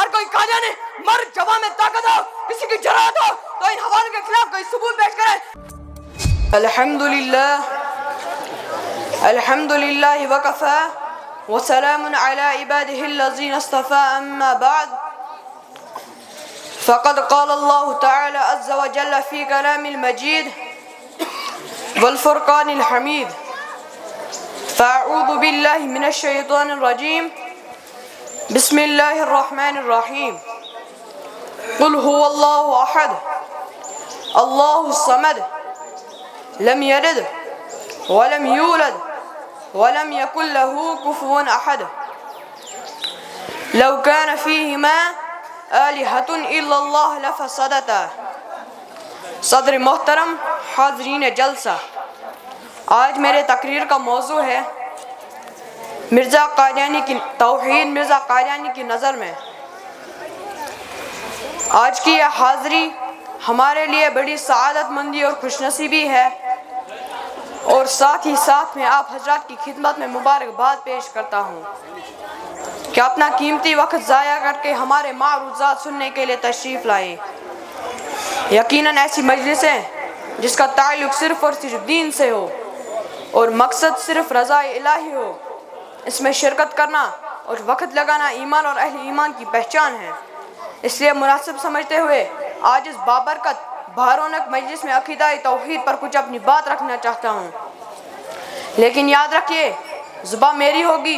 हर कोई काजा ने मर्द जवा में ताकत हो, किसी की जरात हो तो इन हवालों के खिलाफ कोई सबूत पेश करे। अल्हम्दुलिल्लाह वकफ़ा व सलामुन अला इबादिहिल्लज़ीना इस्तफ़ा अम्मा बाद फ़क़द क़ाल अल्लाहु तआला अज़्ज़ व जल्ल फ़ी कलामिल मजीद वल फ़ुरक़ानिल हमीद फ़अऊज़ु बिल्लाहि मिनश शैतानिर रजीम बिस्मिल्लाहिर रहमानिर रहीम क़ुल हुवल्लाहु अहद अल्लाहुस समद लम यलिद व लम यूलद व लम यकुल लहू कुफ़ुवन अहद लौ कान फ़ीहिमा आलिहतुन इल्लल्लाह लफ़सदता। सदर मोहतरम हाज़रीन जलसा, आज मेरे तकरीर का मौजू है मिर्ज़ा कादियानी की तौहीद मिर्ज़ा कादियानी की नज़र में। आज की यह हाज़री हमारे लिए बड़ी सआदतमंदी और खुशनसीबी है और साथ ही साथ में आप हजरात की खिदमत में मुबारकबाद पेश करता हूँ कि अपना कीमती वक्त ज़ाया करके हमारे मारूज़ात सुनने के लिए तशरीफ़ लाए। यकीनन ऐसी मजलिसें जिसका ताल्लुक़ सिर्फ़ और सिर्फ दीन से हो और मकसद सिर्फ़ रज़ा इलाही हो, इसमें शिरकत करना और वक्त लगाना ईमान और अहले ईमान की पहचान है। इसलिए मुनासिब समझते हुए आज इस बाबरकत बारौनक मजलिस में अक़ीदा तौहीद पर कुछ अपनी बात रखना चाहता हूँ। लेकिन याद रखिए, ज़ुबान मेरी होगी,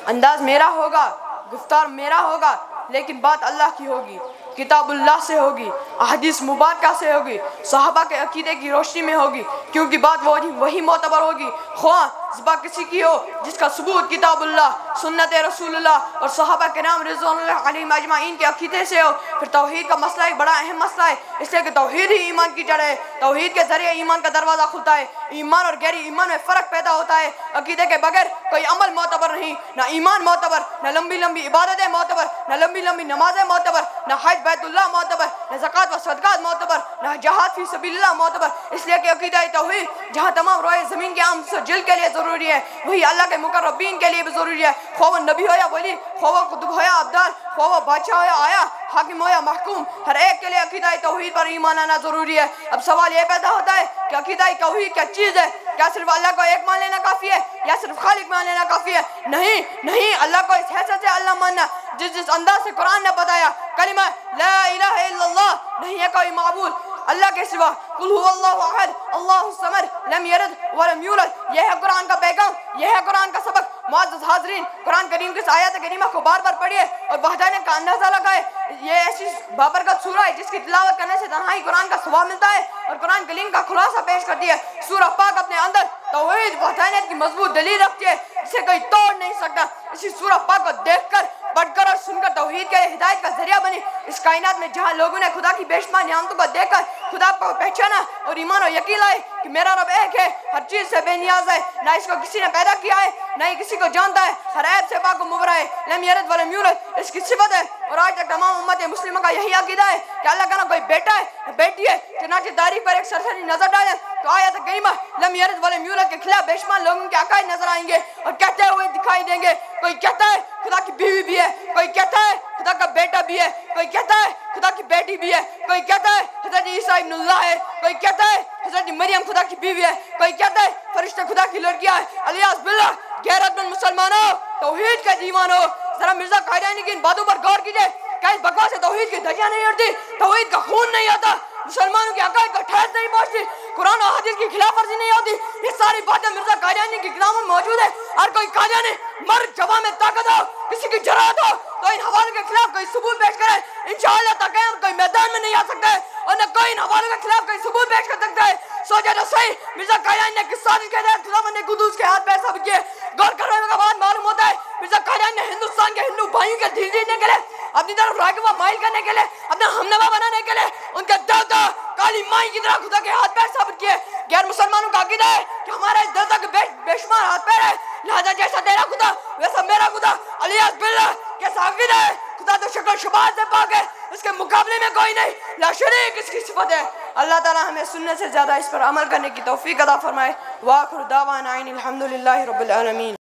अंदाज़ मेरा होगा, गुफ्तार मेरा होगा, लेकिन बात अल्लाह की होगी, किताबुल्लाह से होगी, अहदीस मुबारका से होगी, सहाबा के अकीदे की रोशनी में होगी, क्योंकि बात वही मोतबर होगी ख्वाह ज़ुबान किसी की हो जिसका सबूत किताबुल्लाह, सुन्नत रसूलुल्लाह और सहाबा के नाम रिज़वानुल्लाह अलैहिम अजमाइन के अकीदे से हो। फिर तौहीद का मसला एक बड़ा अहम मसला है, इसलिए कि तौहीद ही ईमान की जड़ है। तौहीद के ज़रिए ईमान का दरवाज़ा खुलता है, ईमान और गैर ईमान में फ़र्क पैदा होता है। अकीदे के बगैर कोई अमल मोतबर नहीं, ना ईमान मोतबर, ना लंबी लंबी इबादतें मोतबर, ना लंबी लंबी नमाजें मोतबर, ना हज बैतुल्लाह मोतबर, ना ज़कात व सदक़ात मोतबर, ना जहाद फ़ी सबिलिल्लाह मोतबर। इसलिए कि अकीदा तौहीद जहाँ तमाम रोए ज़मीन के आम जिल के लिए ज़रूरी है, वही अल्लाह के मुक़र्रबीन के लिए भी ज़रूरी है। ख्वाह वो नबी हो या वली, ख्वाह वो कुतुब हो या अब्दाल, ख्वाह वो बादशाह हो या आया, हाकिम हो या महकूम, हर एक के लिए अकीदा तौहीद पर ईमान आना ज़रूरी है। अब सवाल ये पैदा होता है कि अकीदा तौहीद क्या चीज़ है? क्या सिर्फ अल्लाह को एक मान लेना काफ़ी है या सिर्फ खालिक मान लेना काफ़ी है? नहीं नहीं, अल्लाह को इस हैसियत से अल्लाह मानना जिस अंदाज से कुरान ने बताया, कलिमा ला इलाहा इल्लल्लाह, नहीं है कोई माबूद अल्लाह के सिवा, कुल हुवल्लाहु अहद अल्लाहुस समद लम यलिद व लम यूलद। यह है कुरान का पैगाम, यह है कुरान का सबक। मुअज़्ज़ज़ हाज़रीन, कुरान करीम की इस आयत करीमा को बार बार पढ़िए और वहदानियत का अंदाज़ा लगाए। ये ऐसी बाबरकत सूरह है जिसकी तिलावत करने से तन्हाई कुरान का सवाब मिलता है और कुरान करीम का खुलासा पेश करती है। सूरह पाक अपने अंदर तौहीद वहदानियत की मजबूत दलील रखती है, इसे कोई तोड़ नहीं सकता। इसी सूरह पाक को देखकर, पढ़कर और सुनकर तौहीद के हिदायत का जरिया बनी। इस कायनात में जहाँ लोगों ने खुदा की बेशुमार नियामतों को देखकर खुदा को पहचाना और ईमान और यकीन लाए कि मेरा रब एक है, हर चीज़ से बेनियाज है, ना इसको किसी ने पैदा किया है, ना ही किसी को जानता है, हर ऐब से पाक मुबरा है, लम यलिद व लम यूलद इसकी सिफत है। और आज तक तमाम उम्मत मुस्लिमा का यही अकीदा है कि अल्लाह का ना कोई बेटा है ना बेटी है। चनाचे तारीख पर एक सरसरी नजर डालें तो आयत करीमा लम यलिद व लम यूलद के खिलाफ बेशुमार लोगों के अकायद नजर आएंगे और कहते हुए दिखाई देंगे। कोई कहता है खुदा की बीवी भी है, कोई कहता है खुदा का बेटा भी है, कोई कहता है खुदा की बेटी भी है, कोई कहता है हज़रत ईसा इब्नुल्लाह है, कोई कहता है हज़रत मरियम खुदा की बीवी है, कोई कहता है फरिश्ते खुदा की लड़कियां हैं। अलियास बिल्लाह, गैरतमंद मुसलमानों, तौहीद के दीवानों, जरा मिर्ज़ा कादियानी की इन बातों पर गौर कीजिए। क्या इस बकवास से तौहीद की धज्जियां नहीं उड़ती? तौहीद का खून नहीं आता, मुसलमानों की अकायद को ठेस नहीं पहुंचती, कुरान और हदीस की खिलाफ वर्जी नहीं होती। ये सारी बातें मिर्ज़ा कादियानी की किताबों में मौजूद है। हर कोई कादियानी मर्द जवा में ताकत हो, किसी की जरात हो तो इन हवालों के खिलाफ कोई सबूत पेश करे। इंशाअल्लाह तक़याम कोई मैदान में नहीं आ सकता है और न कोई इन हवालों के खिलाफ कोई सबूत पेश कर सकता है। सोचा तो सही, मिर्ज़ा कादियानी ने किस साजिश के तहत खुदावंद ने कुदूस के हाथ पैर साबित किए। गौर करने के बाद मालूम होता है मिर्ज़ा कादियानी ने हिंदुस्तान के हिंदू भाइयों के दिल जीतने के लिए, अपनी तरफ राग़िबा माइल करने के लिए, अपना हमनवा बनाने के लिए उनके देवता काली माई की तरह खुदा के हाथ पैर साबित किए। गैर मुसलमानों का अकीदा है कि हमारे देवता के बेशुमार हाथ पैर है, लिहाजा जैसा तेरा खुदा वैसा मेरा खुदा। अलियास बिल्लाह, कैसा अकीदा है? खुदा तो शक्ल शुबात से पाक है, इसके मुकाबले में कोई नहीं, ला शरीक इसकी सिफत है। अल्लाह ताला हमें सुनने से ज़्यादा इस पर अमल करने की तौफीक अता फरमाए। व आखिर दावाना अनिल हम्दुलिल्लाहि रब्बिल आलमीन।